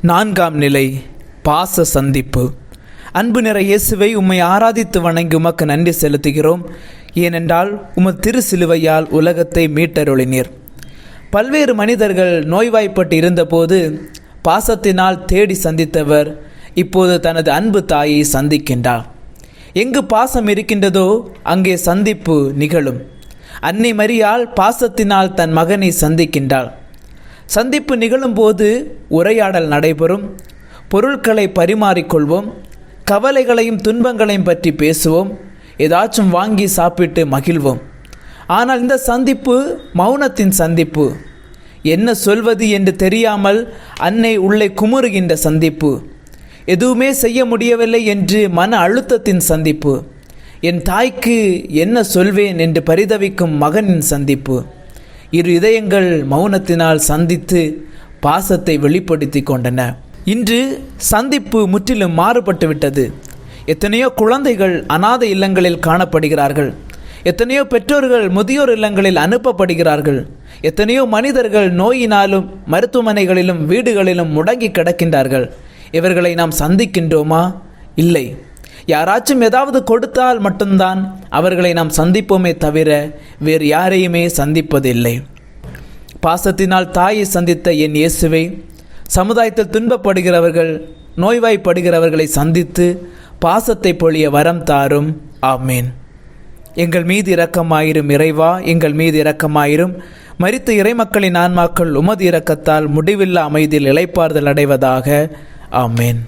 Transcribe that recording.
நான்காம் நிலை, பாச சந்திப்பு. அன்பு நிறை இயேசுவை, உம்மை ஆராதித்து வணங்கி உமக்கு நன்றி செலுத்துகிறோம். ஏனென்றால் உமது திரு சிலுவையால் உலகத்தை மீட்டருளினீர். பல்வேறு மனிதர்கள் நோய்வாய்ப்பட்டு இருந்தபோது பாசத்தினால் தேடி சந்தித்தவர் இப்போது தனது அன்பு தாயை சந்திக்கின்றார். எங்கு பாசம் இருக்கின்றதோ அங்கே சந்திப்பு நிகழும். அன்னை மரியாள் பாசத்தினால் தன் மகனை சந்திக்கின்றாள். சந்திப்பு நிகழும்போது உரையாடல் நடைபெறும். பொருட்களை பரிமாறிக்கொள்வோம். கவலைகளையும் துன்பங்களையும் பற்றி பேசுவோம். ஏதாச்சும் வாங்கி சாப்பிட்டு மகிழ்வோம். ஆனால் இந்த சந்திப்பு மௌனத்தின் சந்திப்பு. என்ன சொல்வது என்று தெரியாமல் அன்னை உள்ளே குமுறுகின்ற சந்திப்பு. எதுவுமே செய்ய முடியவில்லை என்று மன அழுத்தத்தின் சந்திப்பு. என் தாய்க்கு என்ன சொல்வேன் என்று பரிதவிக்கும் மகனின் சந்திப்பு. இரு இதயங்கள் மௌனத்தினால் சந்தித்து பாசத்தை வெளிப்படுத்தி கொண்டன. இன்று சந்திப்பு முற்றிலும் மாறுபட்டு விட்டது. எத்தனையோ குழந்தைகள் அநாதை இல்லங்களில் காணப்படுகிறார்கள். எத்தனையோ பெற்றோர்கள் முதியோர் இல்லங்களில் அனுப்பப்படுகிறார்கள். எத்தனையோ மனிதர்கள் நோயினாலும் மருத்துவமனைகளிலும் வீடுகளிலும் முடங்கி கிடக்கின்றார்கள். இவர்களை நாம் சந்திக்கின்றோமா? இல்லை. யாராச்சும் ஏதாவது கொடுத்தால் மட்டும்தான் அவர்களை நாம் சந்திப்போமே தவிர வேறு யாரையுமே சந்திப்பதில்லை. பாசத்தினால் தாயை சந்தித்த என் இயேசுவை, சமுதாயத்தில் துன்பப்படுகிறவர்கள் நோய்வாய்ப்படுகிறவர்களை சந்தித்து பாசத்தை பொழிய வரம் தாரும். ஆமேன். எங்கள் மீது இரக்கமாயிரும் இறைவா, எங்கள் மீது இரக்கமாயிரும். மரித்த இறைமக்களின் ஆன்மாக்கள் உமது இரக்கத்தால் முடிவில்லா அமைதியில் இளைப்பாறுதல் அடைவதாக. ஆமேன்.